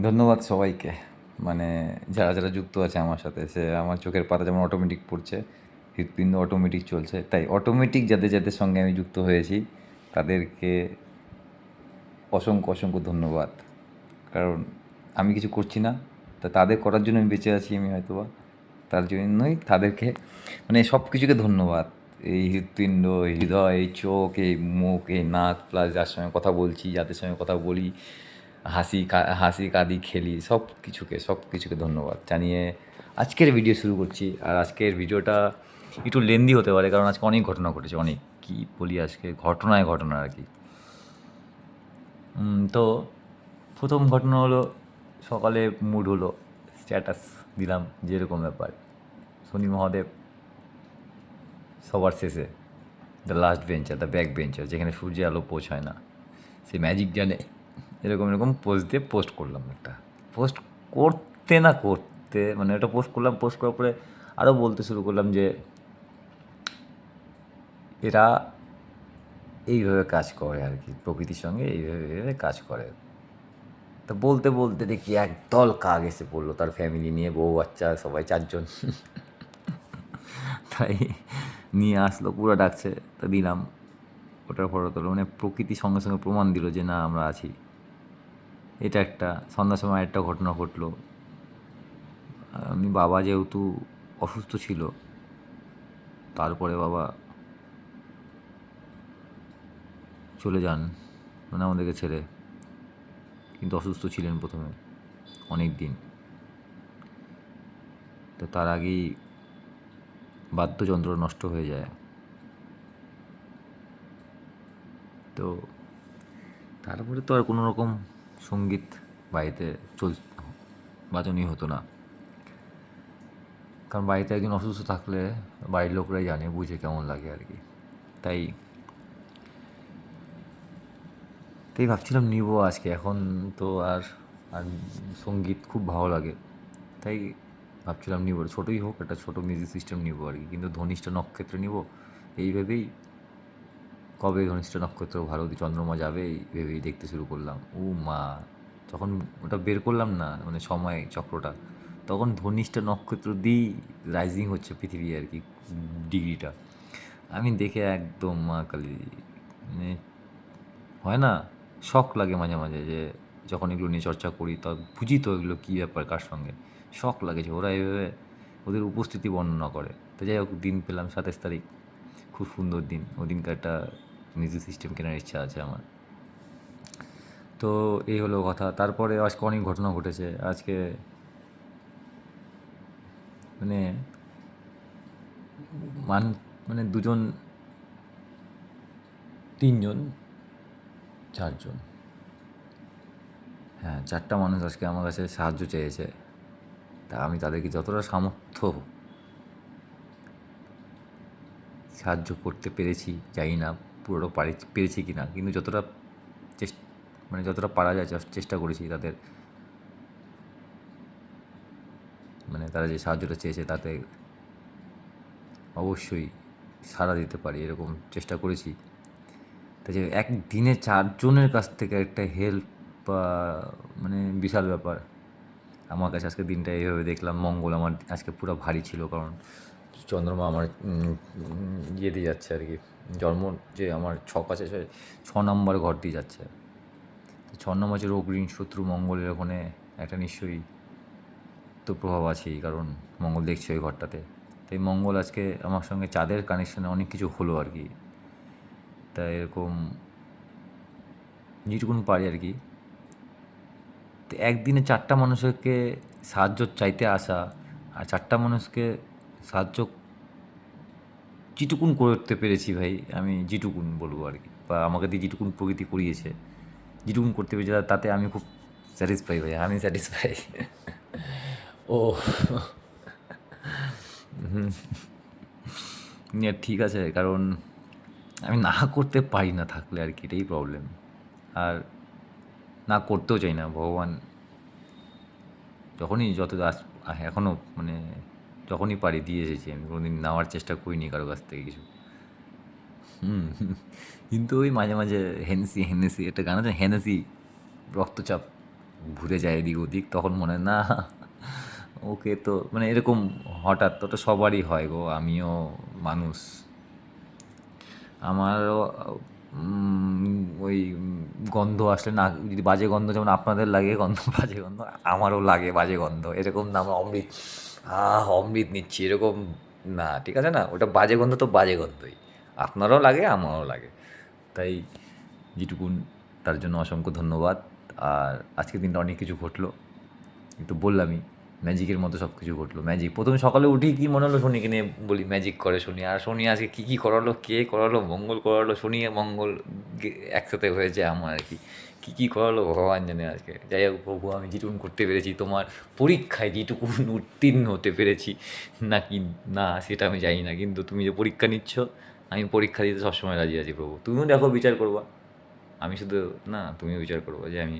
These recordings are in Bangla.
ধন্যবাদ সবাইকে। মানে যারা, যারা যুক্ত আছে আমার সাথে, সে আমার চোখের পাতা যেমন অটোমেটিক পড়ছে, হৃৎপিণ্ড অটোমেটিক চলছে। তাই অটোমেটিক যাদের, যাদের সঙ্গে আমি যুক্ত হয়েছি তাদেরকে অসংখ্য, অসংখ্য ধন্যবাদ। কারণ আমি কিছু করছি না, তা তাদের করার জন্য আমি বেঁচে আছি আমি হয়তোবা। তার জন্যই তাদেরকে মানে সব কিছুকে ধন্যবাদ। এই হৃৎপিণ্ড, এই হৃদয়, এই চোখ, এই মুখ, এই নাক, প্লাস যার সঙ্গে কথা বলছি, যাদের সঙ্গে কথা বলি, হাসি কাঁদি খেলি, সব কিছুকে ধন্যবাদ জানিয়ে আজকের ভিডিও শুরু করছি। আর আজকের ভিডিওটা একটু লেন্দি হতে পারে, কারণ আজকে অনেক ঘটনা ঘটেছে, অনেক কী বলি, আজকে ঘটনায় ঘটনা আর কি। তো প্রথম ঘটনা হলো, সকালে মুড হলো, স্ট্যাটাস দিলাম যেরকম ব্যাপার, শনি মহাদেব সবার শেষে, the last bencher, the back bencher, যেখানে সূর্যের আলো পৌঁছায় না, সে ম্যাজিক জানে, এরকম এরকম পোস্ট দিয়ে পোস্ট করলাম একটা। পোস্ট করতে না করতে মানে ওটা পোস্ট করলাম, পোস্ট করার পরে আরও বলতে শুরু করলাম যে এরা এইভাবে কাজ করে আর কি, প্রকৃতির সঙ্গে এইভাবে এইভাবে কাজ করে। তা বলতে বলতে দেখি একদল কাক এসে পড়লো, তার ফ্যামিলি নিয়ে, বউ বাচ্চা সবাই, 4 জন। তাই নিয়ে আসলো, পুরো ডাকছে, তা দিলাম, ওটার ফটো তোলো, মানে প্রকৃতির সঙ্গে সঙ্গে প্রমাণ দিল যে না, আমরা আছি। এটা একটা। সন্ধ্যার সময় একটা ঘটনা ঘটলো। আমি বাবা যেহেতু অসুস্থ ছিল, তারপরে বাবা চলে যান, মানে আমাদেরকে ছেড়ে। কিন্তু অসুস্থ ছিলেন প্রথমে অনেক দিন, তো তার আগেই বাদ্যযন্ত্র নষ্ট হয়ে যায়। তো তারপরে তো আর কোনো রকম সঙ্গীত বাড়িতে বাজনই হতো না, কারণ বাড়িতে একজন অসুস্থ থাকলে বাড়ির লোকরাই জানে, বুঝে কেমন লাগে আর কি। তাই তাই ভাবছিলাম নিবো আজকে, এখন তো আর আর সঙ্গীত খুব ভালো লাগে, তাই ভাবছিলাম নিবো, ছোটোই হোক, একটা ছোটো মিউজিক সিস্টেম নিবো আর কি। কিন্তু ধনিষ্ঠা নক্ষত্র নিব এই ভেবেই, কবে ধনিষ্ঠা নক্ষত্র, ভারতী চন্দ্রমা যাবে এই ভেবেই দেখতে শুরু করলাম। ও মা, যখন ওটা বের করলাম না, মানে সময় চক্রটা, তখন ধনিষ্ঠা নক্ষত্র দিয়েই রাইজিং হচ্ছে পৃথিবী আর কি, ডিগ্রিটা। আমি দেখে একদম মা কালী, মানে হয় না, শখ লাগে মাঝে মাঝে, যে যখন এগুলো নিয়ে চর্চা করি তা বুঝি তো এগুলো কী ব্যাপার, কার সঙ্গে। শখ লাগে যে ওরা এভাবে ওদের উপস্থিতি বর্ণনা করে। তো যাই হোক, দিন পেলাম 27 তারিখ, খুব সুন্দর দিন। ওই দিনকার একটা মিউজিক সিস্টেম কেনার ইচ্ছা আছে আমার। তো এই হলো কথা। তারপরে আজকে অনেক ঘটনা ঘটেছে আজকে, মানে মান মানে দুজন, তিনজন, 4 জন, হ্যাঁ 4টা মানুষ আজকে আমার কাছে সাহায্য চেয়েছে। তা আমি তাদেরকে যতটা সামর্থ্য সাহায্য করতে পেরেছি, জানি না পুরোটা পেরেছি কি না, কিন্তু যতটা চেষ্টা, মানে যতটা পারা যায় চেষ্টা করেছি তাদের, মানে তারা যে সাহায্যটা চেয়েছে তাতে অবশ্যই সাড়া দিতে পারি এরকম চেষ্টা করেছি। তা যে একদিনে 4 জনের কাছ থেকে একটা হেল্প, বা মানে বিশাল ব্যাপার আমার কাছে। আজকে দিনটা এইভাবে দেখলাম, মঙ্গল আমার আজকে পুরো ভারী ছিল, কারণ চন্দ্রমা আমার ইয়ে দিয়ে যাচ্ছে আর কি, জন্ম যে আমার ছক আছে, 6 নম্বর ঘর দিয়ে যাচ্ছে। 6 নম্বর যে রোগ ঋণ শত্রু মঙ্গলের ওখানে একটা নিশ্চয়ই তো প্রভাব আছেই, কারণ মঙ্গল দেখছে ওই ঘরটাতে। তাই মঙ্গল আজকে আমার সঙ্গে চাঁদের কানেকশানে অনেক কিছু হলো আর কি। তাই এরকম যেটুকুন পারি আর কি। তো একদিনে 4টা মানুষকে সাহায্য চাইতে আসা, আর 4টা মানুষকে সাহায্য যেটুকুন করতে পেরেছি ভাই, আমি যেটুকুন বলবো আর কি, বা আমাকে দিয়ে যেটুকুন প্রকৃতি করিয়েছে, যেটুকুন করতে পেরেছি তাতে আমি খুব স্যাটিসফাই ভাই, আমি স্যাটিসফাই। ও ঠিক আছে, কারণ আমি না করতে পারি না থাকলে আর কি, এটাই প্রবলেম। আর না করতেও চাই না। ভগবান যখনই এখনও মানে যখনই পারি দিয়ে এসেছি, আমি কোনোদিন নেওয়ার চেষ্টা করিনি কারো কাছ থেকে কিছু। কিন্তু ওই মাঝে মাঝে হেনেসি হেনেসি একটা গান আছে, হেনেসি রক্তচাপ, ঘুরে যায় এদিক ওদিক, তখন মনে হয় না ওকে তো মানে এরকম হঠাৎ ওটা সবারই হয় গো, আমিও মানুষ, আমারও ওই গন্ধ আসলে না, যদি বাজে গন্ধ যেমন আপনাদের লাগে গন্ধ বাজে গন্ধ, আমারও লাগে বাজে গন্ধ, এরকম না আমরা অমৃত অমৃত নিচ্ছি এরকম না, ঠিক আছে না, ওটা বাজে গন্ধ তো বাজে গন্ধই, আপনারও লাগে আমারও লাগে। তাই যেটুকুন, তার জন্য অসংখ্য ধন্যবাদ। আর আজকের দিনটা অনেক কিছু ঘটলো, কিন্তু বললামই ম্যাজিকের মতো সব কিছু ঘটলো। ম্যাজিক প্রথমে সকালে উঠেই কী মনে হলো শনিকে নিয়ে বলি ম্যাজিক করে শনি, আর শনি আজকে কী কী করালো, কে করালো, মঙ্গল করালো, শনি আর মঙ্গল একসাথে হয়েছে আমার আর কি, কী কী করালো ভগবান জানে আজকে। যাই হোক প্রভু, আমি যেটুকুন করতে পেরেছি তোমার পরীক্ষায়, যেটুকুন উত্তীর্ণ হতে পেরেছি নাকি না সেটা আমি জানি না, কিন্তু তুমি যে পরীক্ষা নিচ্ছ, আমি পরীক্ষা দিতে সবসময় রাজি আছি প্রভু। তুমিও দেখো বিচার করবা, আমি শুধু না, তুমিও বিচার করবো যে আমি,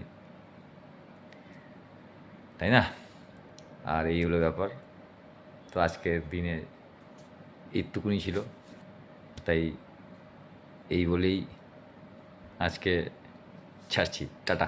তাই না? আর এই হলো ব্যাপার। তো আজকের দিনে এইটুকুনি ছিল, তাই এই বলেই আজকে ছাড়ছি, টাটা।